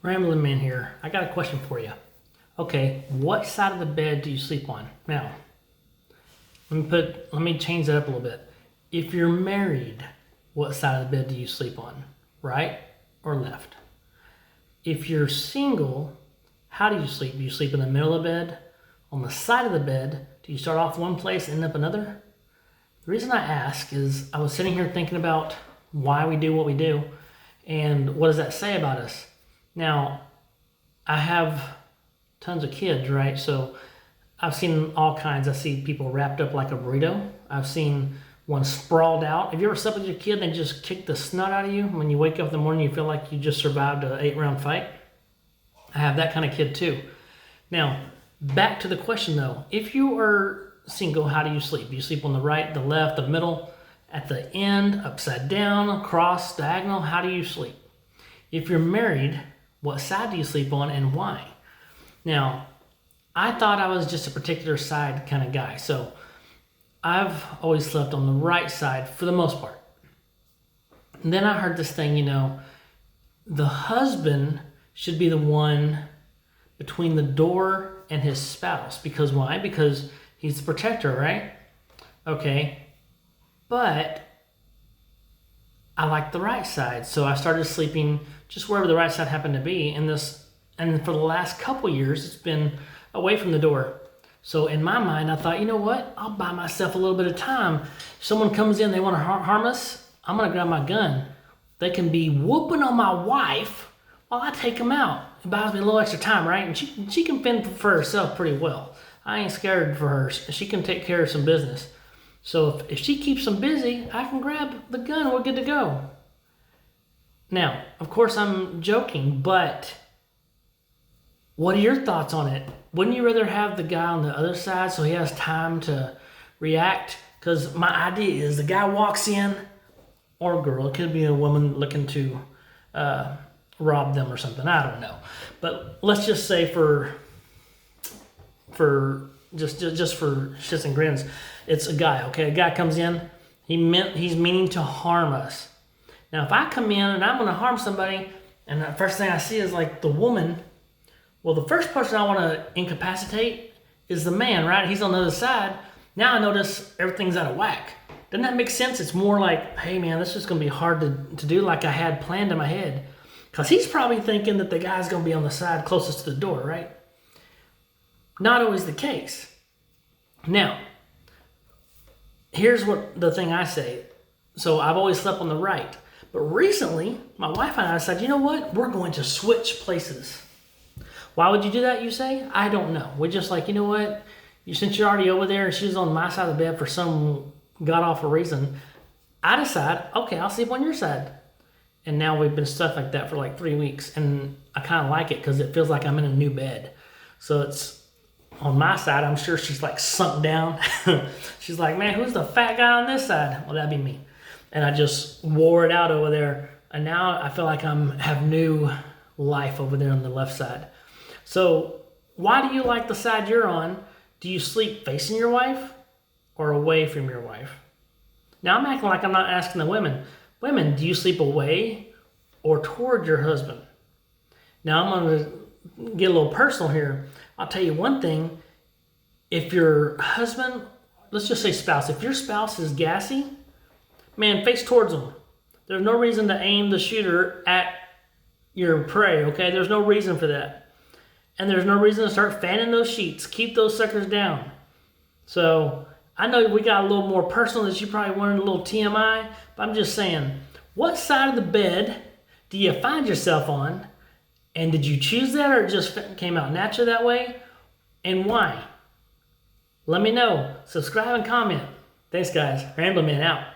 Ramblin man here. I got a question for you. Okay, what side of the bed do you sleep on? Now, let me change that up a little bit. If you're married, what side of the bed do you sleep on? Right or left? If you're single, how do you sleep? Do you sleep in the middle of the bed? On the side of the bed? Do you start off one place and end up another? The reason I ask is I was sitting here thinking about why we do what we do and what does that say about us? Now, I have tons of kids, right? So I've seen all kinds. I see people wrapped up like a burrito. I've seen one sprawled out. Have you ever slept with your kid and they just kick the snot out of you? When you wake up in the morning, you feel like you just survived an 8-round fight. I have that kind of kid too. Now, back to the question though. If you are single, how do you sleep? Do you sleep on the right, the left, the middle, at the end, upside down, across, diagonal? How do you sleep? If you're married, what side do you sleep on and why? Now, I thought I was just a particular side kind of guy. So I've always slept on the right side for the most part. And then I heard this thing, the husband should be the one between the door and his spouse. Because why? Because he's the protector, right? Okay. But I like the right side. So I started sleeping just wherever the right side happened to be. And for the last couple years, it's been away from the door. So in my mind, I thought, you know what? I'll buy myself a little bit of time. If someone comes in, they want to harm us, I'm going to grab my gun. They can be whooping on my wife while I take them out. It buys me a little extra time, right? And she can fend for herself pretty well. I ain't scared for her. She can take care of some business. So if she keeps them busy, I can grab the gun and we're good to go. Now, of course, I'm joking, but what are your thoughts on it? Wouldn't you rather have the guy on the other side so he has time to react? Because my idea is the guy walks in, or a girl, it could be a woman looking to rob them or something, I don't know. But let's just say for just for shits and grins, it's a guy, okay? A guy comes in, he's meaning to harm us. Now, if I come in and I'm going to harm somebody, and the first thing I see is like the woman, well, the first person I want to incapacitate is the man, right? He's on the other side. Now I notice everything's out of whack. Doesn't that make sense? It's more like, hey, man, this is going to be hard to do like I had planned in my head. Because he's probably thinking that the guy's going to be on the side closest to the door, right? Not always the case. Now, here's what the thing I say. So I've always slept on the right. But recently, my wife and I said, you know what? We're going to switch places. Why would you do that, you say? I don't know. We're just like, you know what? Since you're already over there and she's on my side of the bed for some god-awful reason, I decide, okay, I'll sleep on your side. And now we've been stuck like that for like 3 weeks. And I kind of like it because it feels like I'm in a new bed. So it's on my side. I'm sure she's like sunk down. She's like, man, who's the fat guy on this side? Well, that'd be me. And I just wore it out over there. And now I feel like have new life over there on the left side. So why do you like the side you're on? Do you sleep facing your wife or away from your wife? Now I'm acting like I'm not asking the women. Women, do you sleep away or toward your husband? Now I'm going to get a little personal here. I'll tell you one thing. If your husband, let's just say spouse, if your spouse is gassy, man, face towards them. There's no reason to aim the shooter at your prey, okay? There's no reason for that. And there's no reason to start fanning those sheets. Keep those suckers down. So I know we got a little more personal that you probably wanted a little TMI, but I'm just saying, what side of the bed do you find yourself on? And did you choose that or it just came out naturally that way? And why? Let me know. Subscribe and comment. Thanks, guys. Ramblin' Man out.